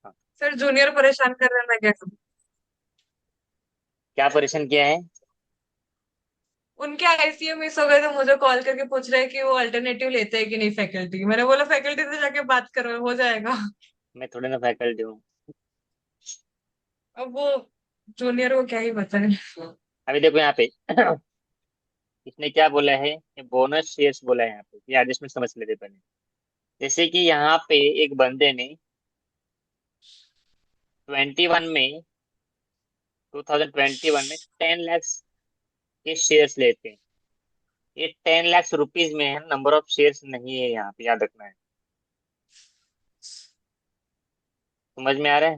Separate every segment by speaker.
Speaker 1: हाँ।
Speaker 2: फिर जूनियर परेशान कर रहे हैं, मैं क्या करूं?
Speaker 1: क्या परेशान किया है?
Speaker 2: उनके आईसीयू मिस हो गए तो मुझे कॉल करके पूछ रहे हैं कि वो अल्टरनेटिव लेते हैं कि नहीं फैकल्टी। मैंने बोला फैकल्टी से जाके बात करो, हो जाएगा।
Speaker 1: मैं थोड़ी ना फैकल्टी हूँ।
Speaker 2: अब वो जूनियर को क्या ही बताए।
Speaker 1: अभी देखो यहाँ पे इसने क्या बोला है, ये बोनस शेयर्स बोला है यहाँ पे, ये एडजस्टमेंट समझ लेते पहले। जैसे कि यहाँ पे एक बंदे ने 21 में 2021 में 10 लाख के शेयर्स लेते हैं। ये 10 लाख रुपीज में है, नंबर ऑफ शेयर्स नहीं है, यहाँ पे याद रखना है। समझ में आ रहा है?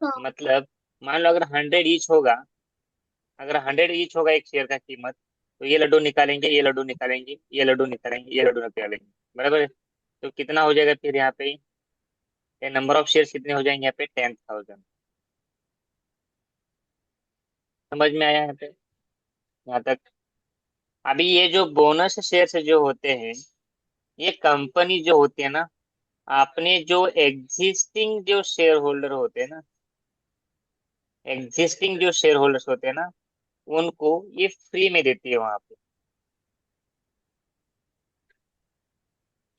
Speaker 2: हाँ।
Speaker 1: मतलब मान लो अगर 100 ईच होगा, अगर 100 ईच होगा एक शेयर का कीमत, तो ये लड्डू निकालेंगे, ये लड्डू निकालेंगे, ये लड्डू निकालेंगे, ये लड्डू निकालेंगे। बराबर है? तो कितना हो जाएगा फिर यहाँ पे, नंबर ऑफ शेयर्स कितने हो जाएंगे यहाँ पे, 10,000। समझ में आया यहाँ पे, यहाँ तक? अभी ये जो बोनस शेयर्स जो होते हैं, ये कंपनी जो होती है ना, अपने जो एग्जिस्टिंग जो शेयर होल्डर होते हैं ना, एग्जिस्टिंग जो शेयर होल्डर्स होते हैं ना, उनको ये फ्री में देती है वहां पे।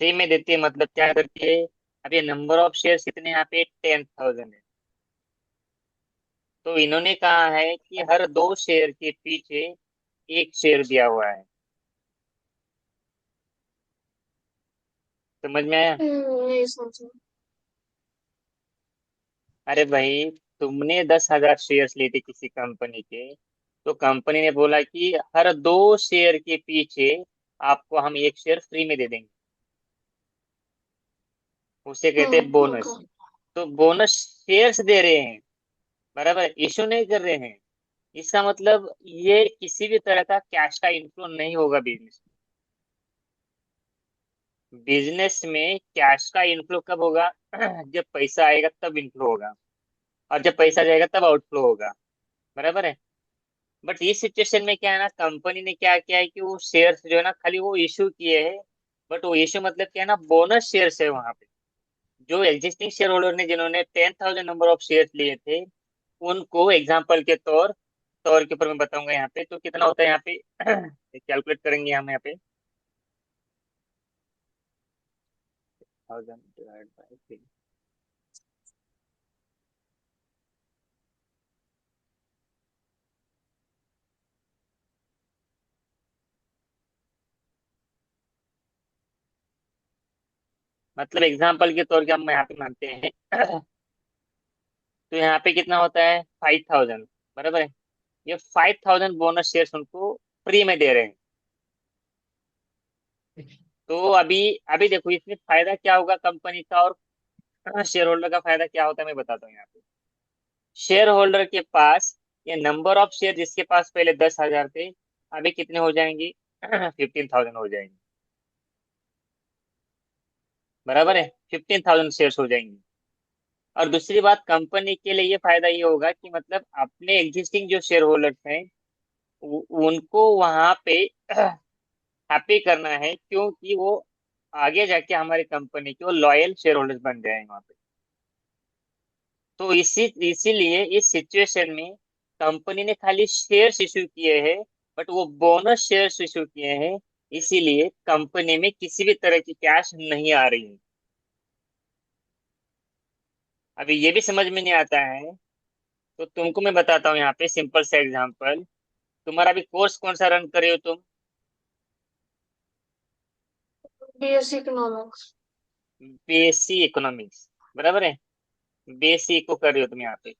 Speaker 1: फ्री में देती है मतलब क्या करती है? अब ये नंबर ऑफ शेयर कितने यहाँ पे, 10,000 है। तो इन्होंने कहा है कि हर 2 शेयर के पीछे एक शेयर दिया हुआ है। समझ में आया?
Speaker 2: नहीं सोचा।
Speaker 1: अरे भाई, तुमने 10,000 शेयर्स लिए थे किसी कंपनी के, तो कंपनी ने बोला कि हर 2 शेयर के पीछे आपको हम एक शेयर फ्री में दे देंगे। उसे कहते हैं बोनस।
Speaker 2: ओके।
Speaker 1: तो बोनस शेयर्स दे रहे हैं, बराबर, इशू नहीं कर रहे हैं। इसका मतलब ये किसी भी तरह का कैश का इनफ्लो नहीं होगा बिजनेस। बिजनेस में कैश का इनफ्लो कब होगा? जब पैसा आएगा तब इनफ्लो होगा, और जब पैसा जाएगा तब आउटफ्लो होगा। बराबर है? बट इस सिचुएशन में क्या है ना, कंपनी ने क्या किया है कि वो शेयर्स जो है ना, खाली वो इशू किए हैं। बट वो इशू मतलब क्या है ना, बोनस शेयर्स है वहां पे। जो एग्जिस्टिंग शेयर होल्डर ने जिन्होंने 10,000 नंबर ऑफ शेयर्स लिए थे, उनको एग्जाम्पल के तौर तौर के ऊपर मैं बताऊंगा यहाँ पे, तो कितना होता है यहाँ पे कैलकुलेट करेंगे हम यहाँ पे। 1000 डिवाइड बाई 3। मतलब एग्जाम्पल के तौर के हम यहाँ पे मानते हैं तो यहाँ पे कितना होता है, 5,000। बराबर है? ये 5,000 बोनस शेयर्स उनको फ्री में दे रहे हैं। तो अभी अभी देखो इसमें फायदा क्या होगा कंपनी का, और शेयर होल्डर का फायदा क्या होता है, मैं बताता हूँ यहाँ पे। शेयर होल्डर के पास ये नंबर ऑफ शेयर, जिसके पास पहले 10,000 थे, अभी कितने हो जाएंगे, 15,000 हो जाएंगे। बराबर है? 15,000 शेयर्स हो जाएंगे। और दूसरी बात, कंपनी के लिए ये फायदा ये होगा कि मतलब अपने एग्जिस्टिंग जो शेयर होल्डर्स हैं, उनको वहां पे हैप्पी करना है, क्योंकि वो आगे जाके हमारी कंपनी के वो लॉयल शेयर होल्डर्स बन जाए वहां पे। तो इसीलिए इस सिचुएशन में कंपनी ने खाली शेयर्स इशू किए हैं, बट वो बोनस शेयर्स इशू किए हैं। इसीलिए कंपनी में किसी भी तरह की कैश नहीं आ रही है। अभी ये भी समझ में नहीं आता है, तो तुमको मैं बताता हूँ यहाँ पे सिंपल सा एग्जांपल। तुम्हारा अभी कोर्स कौन सा रन कर रहे हो तुम?
Speaker 2: BSc economics.
Speaker 1: BSc economics. बराबर है? बीएससी इको कर रहे हो तुम यहाँ पे।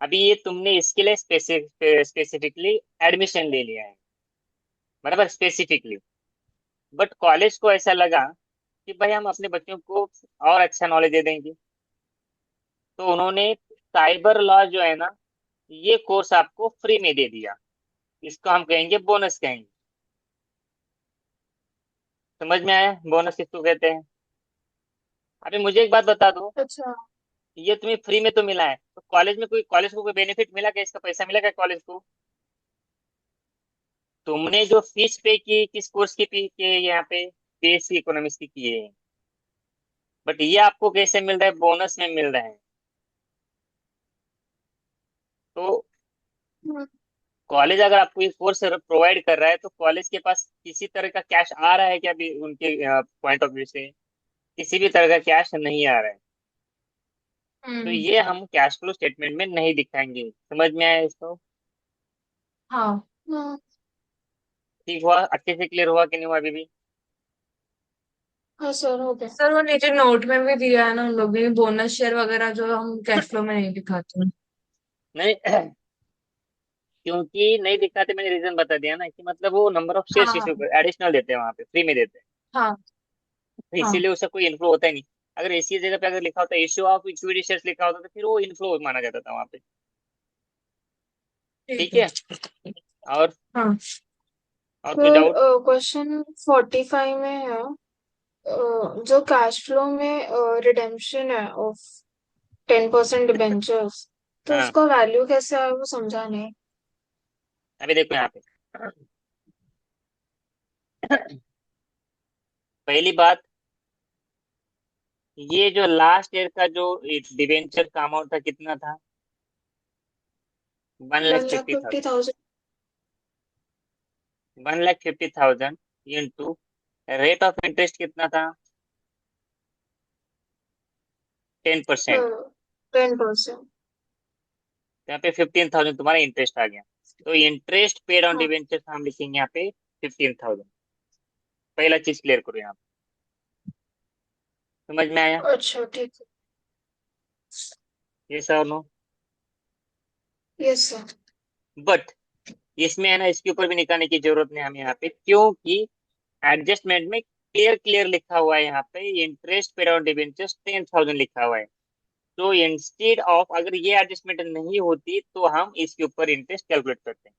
Speaker 1: अभी ये तुमने इसके लिए स्पेसिफिकली एडमिशन ले लिया है। बराबर, स्पेसिफिकली। बट कॉलेज को ऐसा लगा कि भाई हम अपने बच्चों को और अच्छा नॉलेज दे देंगे, तो उन्होंने साइबर लॉ जो है ना, ये कोर्स आपको फ्री में दे दिया। इसको हम कहेंगे बोनस कहेंगे। समझ में आया बोनस किसको कहते हैं? अभी मुझे एक बात बता दो,
Speaker 2: अच्छा।
Speaker 1: ये तुम्हें फ्री में तो मिला है, तो कॉलेज को कोई बेनिफिट मिला क्या, इसका पैसा मिला क्या कॉलेज को? तुमने जो फीस पे की किस कोर्स की पे की है यहाँ पे, बीएससी इकोनॉमिक्स की है। बट ये आपको कैसे मिल रहा है, बोनस में मिल रहा है। तो
Speaker 2: हम्म,
Speaker 1: कॉलेज अगर आपको ये कोर्स प्रोवाइड कर रहा है, तो कॉलेज के पास किसी तरह का कैश आ रहा है क्या अभी उनके पॉइंट ऑफ व्यू से? किसी भी तरह का कैश नहीं आ रहा है। तो
Speaker 2: हम्म,
Speaker 1: ये हम कैश फ्लो स्टेटमेंट में नहीं दिखाएंगे। समझ में आया इसको?
Speaker 2: हाँ, हाँ,
Speaker 1: ठीक हुआ? अच्छे से क्लियर हुआ कि नहीं हुआ अभी भी?
Speaker 2: हाँ सर, हो गया सर। वो नीचे नोट में भी दिया है ना उन लोग ने, बोनस शेयर वगैरह जो हम कैश फ्लो में नहीं दिखाते हैं।
Speaker 1: नहीं क्योंकि नहीं दिखाते, मैंने रीजन बता दिया ना, कि मतलब वो नंबर ऑफ
Speaker 2: हाँ,
Speaker 1: शेयर्स
Speaker 2: हाँ,
Speaker 1: इशू एडिशनल देते हैं, वहां पे फ्री में देते हैं।
Speaker 2: हाँ,
Speaker 1: तो
Speaker 2: हाँ,
Speaker 1: इसीलिए उसका कोई इन्फ्लो होता ही नहीं। अगर इसी जगह पे अगर लिखा होता इश्यू ऑफ इक्विटी शेयर्स लिखा होता, तो फिर वो इन्फ्लो माना जाता था वहां पे।
Speaker 2: ठीक
Speaker 1: ठीक
Speaker 2: है।
Speaker 1: है। और
Speaker 2: हाँ
Speaker 1: और कोई
Speaker 2: फिर
Speaker 1: डाउट?
Speaker 2: क्वेश्चन 45 में है, जो कैश फ्लो में रिडेम्पशन है ऑफ 10% डिबेंचर्स, तो
Speaker 1: हाँ,
Speaker 2: उसका वैल्यू कैसे आया वो समझा नहीं।
Speaker 1: अभी देखो यहाँ पे। पहली बात, ये जो लास्ट ईयर का जो डिवेंचर का अमाउंट था कितना था? One lakh
Speaker 2: one lakh
Speaker 1: fifty
Speaker 2: fifty
Speaker 1: thousand
Speaker 2: thousand
Speaker 1: 1,50,000 into rate of interest कितना था? 10%।
Speaker 2: 10%।
Speaker 1: यहाँ पे 15,000 तुम्हारा इंटरेस्ट आ गया। तो इंटरेस्ट पेड ऑन
Speaker 2: हाँ,
Speaker 1: डिवेंचर हम लिखेंगे यहाँ पे 15,000। पहला चीज क्लियर करो यहाँ पे। समझ में आया?
Speaker 2: अच्छा ठीक है।
Speaker 1: ये सब नो।
Speaker 2: Yes sir.
Speaker 1: बट इसमें है ना, इसके ऊपर भी निकालने की जरूरत नहीं हमें यहाँ पे, क्योंकि एडजस्टमेंट में क्लियर क्लियर लिखा हुआ है यहाँ पे, इंटरेस्ट पेड ऑन डिवेंचर्स 10,000 लिखा हुआ है। तो इंस्टेड ऑफ, अगर ये एडजस्टमेंट नहीं होती तो हम इसके ऊपर इंटरेस्ट कैलकुलेट करते हैं।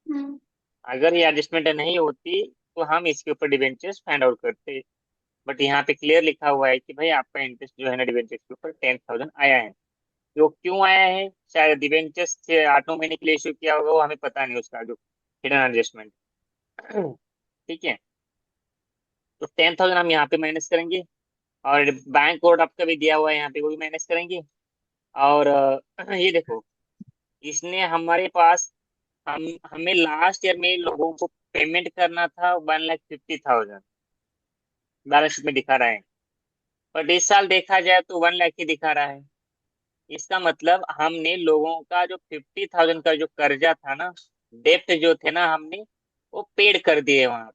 Speaker 2: हम्म,
Speaker 1: अगर ये एडजस्टमेंट नहीं होती तो हम इसके ऊपर डिवेंचर्स फाइंड आउट करते। बट यहाँ पे क्लियर लिखा हुआ है कि भाई आपका इंटरेस्ट जो है ना डिवेंचर्स के ऊपर 10,000 आया है। जो क्यों आया है, शायद डिवेंचर्स से 8 महीने के लिए इशू किया होगा, वो हमें पता नहीं उसका जो हिडन एडजस्टमेंट। ठीक है। तो 10,000 हम यहाँ पे माइनस करेंगे, और बैंक कोड आपका भी दिया हुआ है यहाँ पे, वो भी माइनस करेंगे। और ये देखो, इसने हमारे पास, हमें लास्ट ईयर में लोगों को पेमेंट करना था 1,50,000, बैलेंस शीट में दिखा रहा है। बट इस साल देखा जाए तो 1 लाख ही दिखा रहा है। इसका मतलब हमने लोगों का जो 50,000 का जो कर्जा था ना, डेप्ट जो थे ना, हमने वो पेड कर दिए वहां।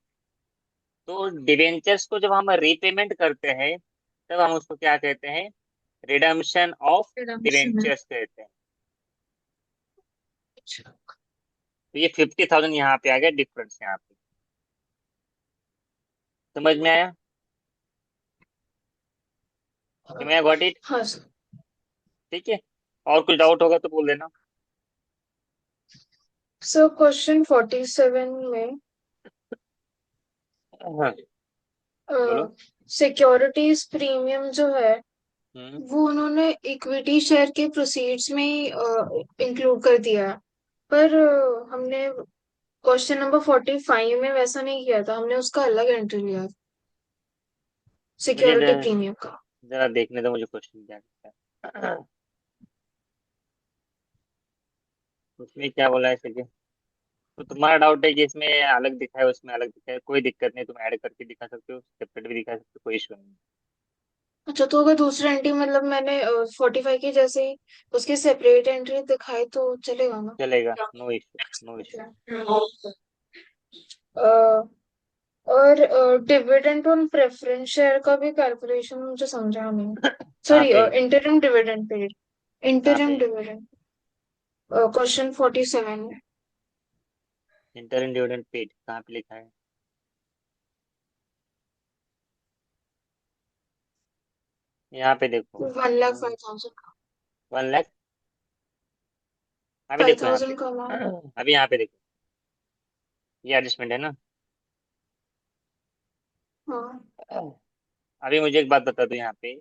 Speaker 1: तो डिवेंचर्स को जब हम रीपेमेंट करते हैं, तब हम उसको क्या कहते हैं? रिडम्पशन ऑफ
Speaker 2: रिडेम्पशन है।
Speaker 1: डिवेंचर्स कहते हैं। तो ये 50,000 यहाँ पे आ गया डिफरेंस यहाँ पे। समझ में आया कि मैं गॉट इट?
Speaker 2: हाँ सर।
Speaker 1: ठीक है। और कुछ डाउट होगा तो बोल देना।
Speaker 2: सर क्वेश्चन 47 में
Speaker 1: हाँ, बोलो।
Speaker 2: सिक्योरिटीज प्रीमियम जो है,
Speaker 1: हम्म।
Speaker 2: वो उन्होंने इक्विटी शेयर के प्रोसीड्स में ही इंक्लूड कर दिया है। पर हमने क्वेश्चन नंबर 45 में वैसा नहीं किया था, हमने उसका अलग एंट्री लिया,
Speaker 1: मुझे
Speaker 2: सिक्योरिटी प्रीमियम का।
Speaker 1: जरा देखने दो मुझे क्वेश्चन क्या है। उसमें क्या बोला है सर? तो तुम्हारा डाउट है कि इसमें अलग दिखा है उसमें अलग दिखा है, कोई दिक्कत नहीं, तुम ऐड करके दिखा सकते हो, सेपरेट भी दिखा सकते हो, कोई इशू नहीं।
Speaker 2: अच्छा, तो अगर दूसरा एंट्री मतलब मैंने 45 की जैसे ही उसकी सेपरेट एंट्री दिखाई तो चलेगा ना?
Speaker 1: चलेगा, नो इशू, नो इशू।
Speaker 2: अ, और डिविडेंड ऑन प्रेफरेंस शेयर का भी कैलकुलेशन मुझे समझा नहीं।
Speaker 1: कहाँ
Speaker 2: सॉरी,
Speaker 1: पे?
Speaker 2: इंटरिम डिविडेंड पेड,
Speaker 1: कहाँ
Speaker 2: इंटरिम
Speaker 1: पे?
Speaker 2: डिविडेंड, क्वेश्चन 47 में।
Speaker 1: इंटरन डिविडेंड पेड कहाँ पे लिखा है? यहाँ पे देखो।
Speaker 2: 1,05,000 का,
Speaker 1: 1 लाख। अभी
Speaker 2: फाइव
Speaker 1: देखो यहाँ पे।
Speaker 2: थाउजेंड का अमाउंट।
Speaker 1: अभी यहाँ पे देखो, ये एडजस्टमेंट है ना।
Speaker 2: हाँ,
Speaker 1: अभी मुझे एक बात बता दो यहाँ पे।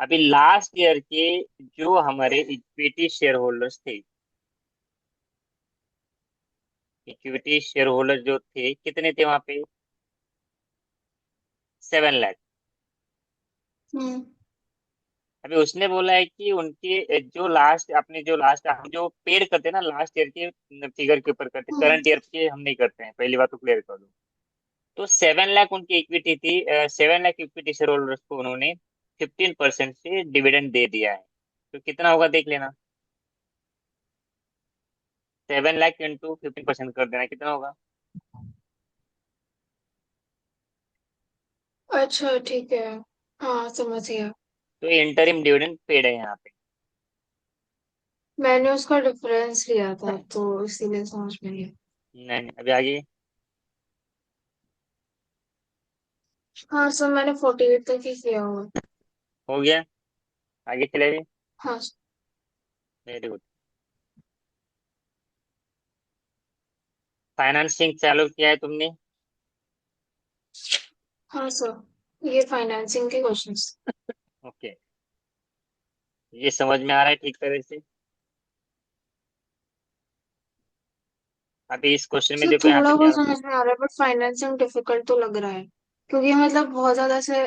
Speaker 1: अभी लास्ट ईयर के जो हमारे इक्विटी शेयर होल्डर्स थे, इक्विटी शेयर होल्डर जो थे कितने थे वहां पे? 7 लाख।
Speaker 2: हम्म।
Speaker 1: अभी उसने बोला है कि उनके जो लास्ट, अपने जो लास्ट हम जो पेड करते हैं ना लास्ट ईयर के फिगर के ऊपर करते हैं,
Speaker 2: हम्म।
Speaker 1: करंट ईयर के हम नहीं करते हैं, पहली बात तो क्लियर कर दो। तो 7 लाख उनकी इक्विटी थी, 7 लाख इक्विटी शेयर होल्डर्स को उन्होंने 15% से डिविडेंड दे दिया है। तो कितना होगा देख लेना। 7 लाख इंटू 15% कर देना, कितना होगा?
Speaker 2: अच्छा ठीक है। हाँ समझ गया।
Speaker 1: तो ये इंटरिम डिविडेंड पेड है यहाँ पे।
Speaker 2: मैंने उसका डिफरेंस लिया था तो इसीलिए समझ में नहीं
Speaker 1: नहीं नहीं, अभी आगे।
Speaker 2: आया। हाँ सर मैंने 48 तक ही किया हुआ।
Speaker 1: हो गया, आगे चले जाइए।
Speaker 2: हाँ।
Speaker 1: Very good. फाइनेंसिंग चालू किया है तुमने?
Speaker 2: हाँ सर ये फाइनेंसिंग के क्वेश्चंस।
Speaker 1: ओके, ये समझ में आ रहा है ठीक तरह से? अभी इस क्वेश्चन में
Speaker 2: सर
Speaker 1: देखो यहाँ पे
Speaker 2: थोड़ा
Speaker 1: क्या।
Speaker 2: बहुत समझ में आ रहा है बट फाइनेंसिंग डिफिकल्ट तो लग रहा है क्योंकि मतलब बहुत ज्यादा से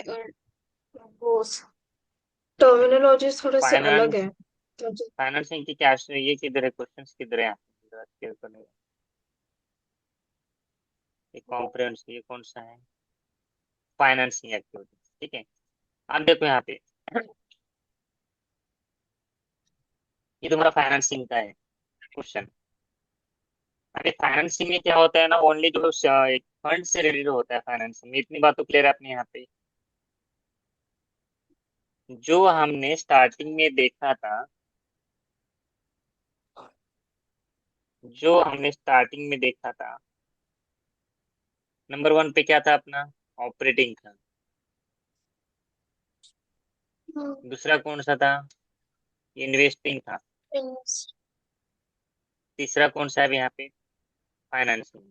Speaker 2: वो टर्मिनोलॉजीज थोड़े से अलग
Speaker 1: फाइनेंस
Speaker 2: है तो
Speaker 1: फाइनेंसिंग की क्या ये किधर है, क्वेश्चन किधर है यहाँ पे? जरा clear करने दो। ये कॉम्प्रिहेंसिव, ये कौन सा है? फाइनेंसिंग एक्टिविटी, ठीक है। अब देखो यहाँ पे, ये तुम्हारा फाइनेंसिंग का है क्वेश्चन। अरे फाइनेंसिंग में क्या होता है ना, ओनली जो फंड से रिलेटेड होता है फाइनेंसिंग में, इतनी बात तो क्लियर है अपने यहाँ पे। जो हमने स्टार्टिंग में देखा था, जो हमने स्टार्टिंग में देखा था, नंबर 1 पे क्या था अपना? ऑपरेटिंग था। दूसरा कौन सा था? इन्वेस्टिंग था। तीसरा कौन सा है यहाँ पे? फाइनेंसिंग।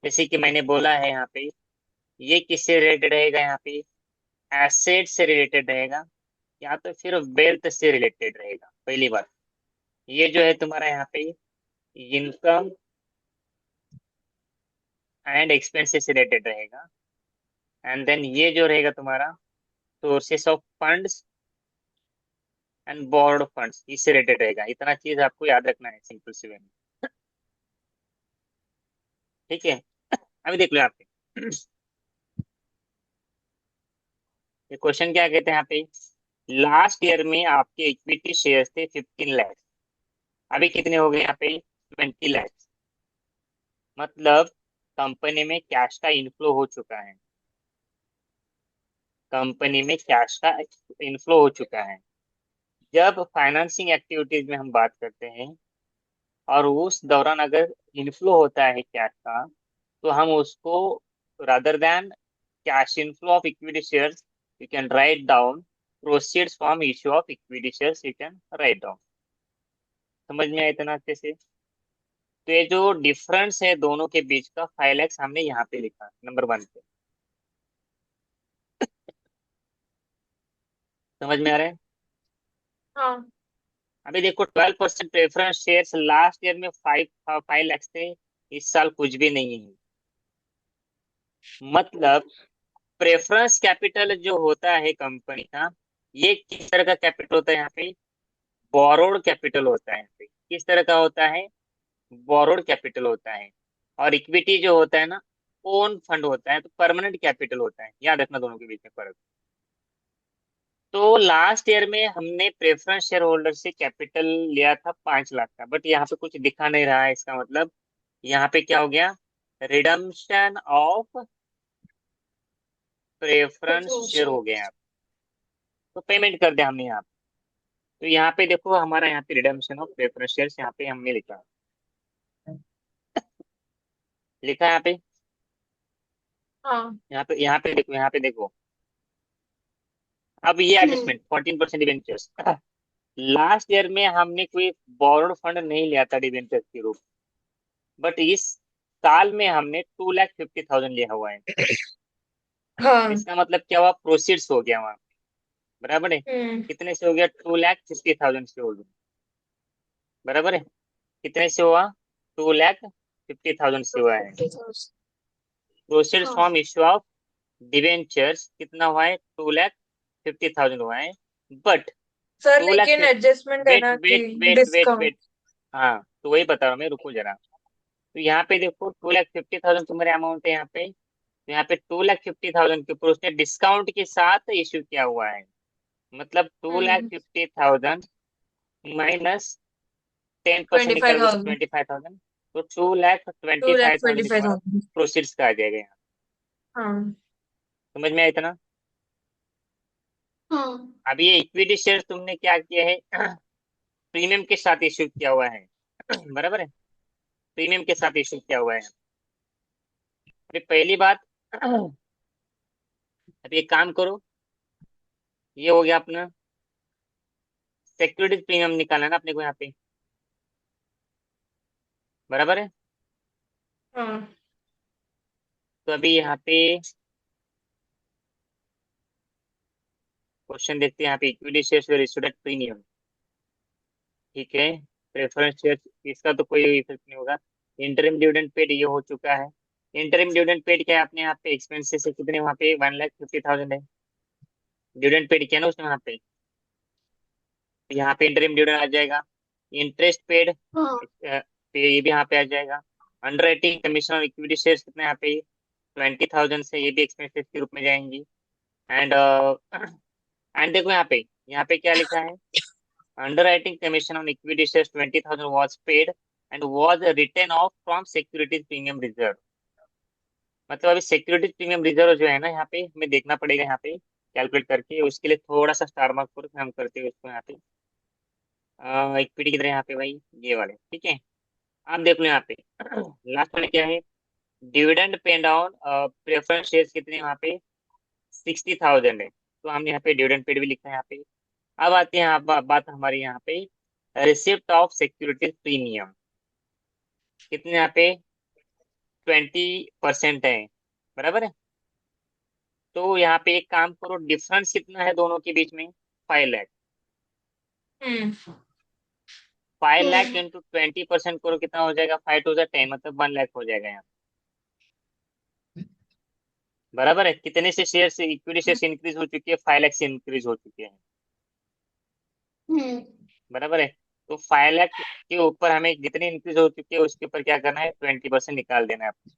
Speaker 1: जैसे कि मैंने बोला है यहाँ पे, ये किससे रिलेटेड रहेगा यहाँ पे? एसेट से रिलेटेड रहेगा, या तो फिर वेल्थ से रिलेटेड रहेगा, पहली बात। ये जो है तुम्हारा यहाँ पे इनकम एंड एक्सपेंसेस से रिलेटेड रहेगा। एंड देन ये जो रहेगा तुम्हारा sources of funds and board funds, इससे रिलेटेड रहेगा। इतना चीज आपको याद रखना है सिंपल सी वे में, ठीक है। अभी देख लो यहाँ पे, ये क्वेश्चन क्या कहते हैं यहाँ पे? लास्ट ईयर में आपके इक्विटी शेयर थे 15 लाख, अभी कितने हो गए यहाँ पे? 20 लाख। मतलब कंपनी में कैश का इनफ्लो हो चुका है, कंपनी में कैश का इनफ्लो हो चुका है। जब फाइनेंसिंग एक्टिविटीज में हम बात करते हैं और उस दौरान अगर इनफ्लो होता है कैश का, तो हम उसको rather than cash inflow of equity shares, you can write down proceeds from issue of equity shares, you can write down. समझ में आया इतना अच्छे से? तो ये जो डिफरेंस है दोनों के बीच का, 5 लाख हमने यहाँ पे लिखा नंबर 1 पे। समझ में आ रहा है?
Speaker 2: हाँ।
Speaker 1: अभी देखो 12% प्रेफरेंस शेयर्स लास्ट ईयर में 5 5 लाख थे, इस साल कुछ भी नहीं है। मतलब प्रेफरेंस कैपिटल जो होता है कंपनी का, ये किस तरह का कैपिटल होता है यहाँ पे? बोरोड कैपिटल होता है यहाँ पे। किस तरह का होता है? बोरोड कैपिटल होता है। और इक्विटी जो होता है ना, ओन फंड होता है, तो परमानेंट कैपिटल होता है। याद रखना दोनों के बीच में फर्क। तो लास्ट ईयर में हमने प्रेफरेंस शेयर होल्डर से कैपिटल लिया था 5 लाख का, बट यहाँ पे कुछ दिखा नहीं रहा है, इसका मतलब यहाँ पे क्या हो गया? रिडम्पशन ऑफ प्रेफरेंस शेयर हो गया यहाँ पे। तो पेमेंट कर दिया हमने यहाँ पे। तो यहाँ पे देखो हमारा यहाँ पे रिडम्पशन ऑफ प्रेफरेंस शेयर यहाँ पे हमने लिखा, लिखा है यहाँ पे।
Speaker 2: हाँ।
Speaker 1: यहाँ पे देखो, यहाँ पे देखो। अब ये
Speaker 2: हम्म।
Speaker 1: एडजस्टमेंट 14% डिबेंचर्स, लास्ट ईयर में हमने कोई बोरोड फंड नहीं लिया था डिबेंचर्स के रूप, बट इस साल में हमने 2,50,000 लिया हुआ है।
Speaker 2: हाँ।
Speaker 1: इसका मतलब क्या हुआ? प्रोसीड्स हो गया वहां, बराबर है?
Speaker 2: हम्म।
Speaker 1: कितने से हो गया? 2,50,000 से हो गया, बराबर है? कितने से हुआ? 2,50,000 50,000 से
Speaker 2: तो
Speaker 1: हुआ है।
Speaker 2: 50,000।
Speaker 1: प्रोसीड
Speaker 2: हाँ,
Speaker 1: फ्रॉम इश्यू ऑफ डिवेंचर्स कितना हुआ है, 2,50,000 हुआ है। बट
Speaker 2: सर
Speaker 1: टू लाख
Speaker 2: लेकिन एडजस्टमेंट है
Speaker 1: वेट
Speaker 2: ना कि
Speaker 1: wait wait wait
Speaker 2: discount.
Speaker 1: Wait हाँ, तो वही बता रहा हूँ मैं, रुको जरा। तो यहाँ पे देखो 2,50,000 तुम्हारे अमाउंट है यहाँ पे। तो यहाँ पे 2,50,000 के ऊपर उसने डिस्काउंट के साथ इश्यू किया हुआ है। मतलब two lakh
Speaker 2: hmm.
Speaker 1: Fifty thousand minus 10%
Speaker 2: twenty five
Speaker 1: निकालोगे तो
Speaker 2: थाउजेंड
Speaker 1: 25,000। तो 2,25,000
Speaker 2: ट्वेंटी फाइव
Speaker 1: तुम्हारा
Speaker 2: थाउजेंड
Speaker 1: प्रोसीड्स का आ जाएगा यहाँ।
Speaker 2: हाँ।
Speaker 1: समझ में आया इतना?
Speaker 2: हाँ।
Speaker 1: अभी ये इक्विटी शेयर तुमने क्या किया है, प्रीमियम के साथ इश्यू किया हुआ है। बराबर है, प्रीमियम के साथ इश्यू किया हुआ है। अभी पहली बात, अभी एक काम करो, ये हो गया अपना सिक्योरिटी प्रीमियम निकालना ना अपने को यहाँ पे। बराबर है।
Speaker 2: हाँ।
Speaker 1: तो अभी यहाँ पे क्वेश्चन देखते हैं, यहाँ पे equity shares were issued at premium. ठीक है, प्रेफरेंस शेयर इसका तो कोई इफेक्ट नहीं होगा। इंटरिम डिविडेंड पेड ये हो चुका है। इंटरिम डिविडेंड पेड क्या है अपने यहाँ पे, एक्सपेंसेस है कितने वहाँ पे, 1,50,000 है। डिविडेंड पेड किया ना उसने वहाँ पे, यहाँ पे इंटरिम डिविडेंड आ जाएगा। इंटरेस्ट पेड
Speaker 2: हाँ।
Speaker 1: पे ये भी यहाँ पे आ जाएगा। Under writing commission on equity shares कितने यहाँ पे, 20,000 से ये भी एक्सपेंसेस के रूप में जाएंगी। एंड एंड देखो यहाँ पे क्या लिखा है, underwriting commission on equity shares 20,000 was paid and was written off from securities premium reserve। मतलब अभी सिक्योरिटीज प्रीमियम रिजर्व जो है ना, यहाँ पे हमें देखना पड़ेगा यहाँ पे कैलकुलेट करके, उसके लिए थोड़ा सा स्टार मार्क करो, फिर हम करते हैं उसको यहाँ पे। इक्विटी किधर है यहाँ पे भाई, ये वाले, ठीक है। आप देख लो यहाँ पे लास्ट में क्या है, dividend paid on preference shares कितने हैं वहाँ पे, 60,000 है। तो हमने यहाँ पे डिविडेंड पेड भी लिखा है यहाँ पे। अब आते हैं बात हमारी यहाँ पे, रिसिप्ट ऑफ सिक्योरिटीज प्रीमियम कितने यहाँ पे, 20% है। बराबर है। तो यहाँ पे एक काम करो, डिफरेंस कितना है दोनों के बीच में, 5 लाख।
Speaker 2: हम्म।
Speaker 1: 5 लाख
Speaker 2: हम्म।
Speaker 1: इंटू 20% करो, कितना हो जाएगा, 5 to 10 मतलब 1 लाख हो जाएगा यहाँ। बराबर है, कितने से शेयर से इक्विटी शेयर इंक्रीज हो चुकी है, 5 लाख से इंक्रीज हो चुके हैं।
Speaker 2: हम्म।
Speaker 1: बराबर है। तो 5 लाख के ऊपर हमें जितनी इंक्रीज हो चुकी है उसके ऊपर क्या करना है, 20% निकाल देना है आपको।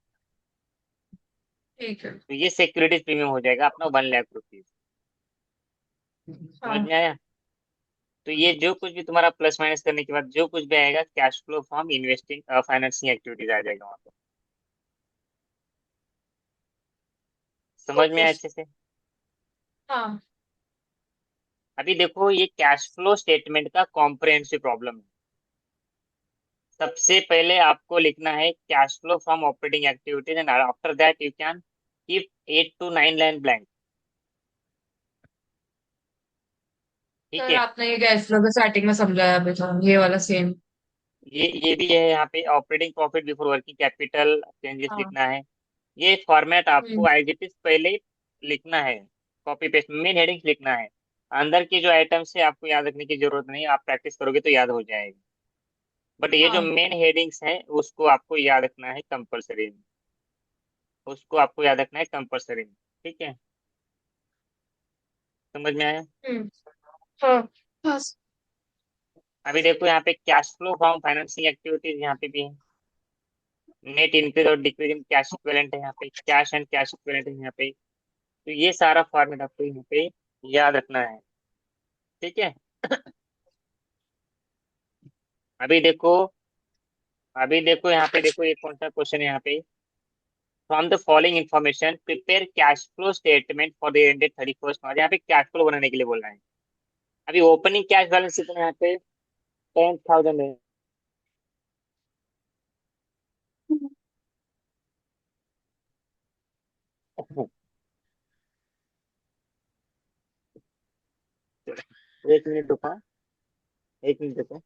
Speaker 2: ठीक है।
Speaker 1: तो ये सिक्योरिटीज प्रीमियम हो जाएगा अपना 1 लाख रुपीज। समझ
Speaker 2: हाँ।
Speaker 1: में आया? तो ये जो कुछ भी तुम्हारा प्लस माइनस करने के बाद जो कुछ भी आएगा, cash flow from investing financing activities आ जाएगा वहां पे। समझ में
Speaker 2: ओके।
Speaker 1: आया अच्छे से?
Speaker 2: हाँ।
Speaker 1: अभी देखो ये कैश फ्लो स्टेटमेंट का कॉम्प्रिहेंसिव प्रॉब्लम है। सबसे पहले आपको लिखना है cash flow from operating activities and after that you can keep 8 to 9 line blank. ठीक
Speaker 2: सर
Speaker 1: है।
Speaker 2: आपने ये कैश फ्लो के स्टार्टिंग में समझाया अभी था, ये वाला सेम।
Speaker 1: ये भी है यहाँ पे, operating profit before working capital changes
Speaker 2: हाँ।
Speaker 1: लिखना है। ये फॉर्मेट आपको
Speaker 2: हम्म।
Speaker 1: एज इट इज पहले ही लिखना है, कॉपी पेस्ट मेन हेडिंग्स लिखना है। अंदर के जो आइटम्स है आपको याद रखने की जरूरत नहीं, आप प्रैक्टिस करोगे तो याद हो जाएगा। बट ये जो
Speaker 2: हाँ।
Speaker 1: मेन हेडिंग्स हैं उसको आपको याद रखना है कंपलसरी, उसको आपको याद रखना है कंपलसरी। ठीक है, समझ में आया?
Speaker 2: हम्म। हाँ। हाँ।
Speaker 1: अभी देखो यहाँ पे cash flow from financing activities यहाँ पे भी है। नेट इंक्रीज और डिक्रीज इन कैश इक्विवेलेंट है यहाँ पे, कैश एंड कैश इक्विवेलेंट है यहाँ पे। तो ये सारा फॉर्मेट आपको यहाँ पे याद रखना है। ठीक है। अभी देखो, अभी देखो यहाँ पे, देखो ये कौन सा क्वेश्चन है यहाँ पे, from the following information prepare cash flow statement for the ended 31 मार्च। यहाँ पे कैश फ्लो बनाने के लिए बोल रहा है। अभी ओपनिंग कैश बैलेंस कितना है यहाँ पे, 10,000 है। एक मिनट रुका, एक मिनट रुको।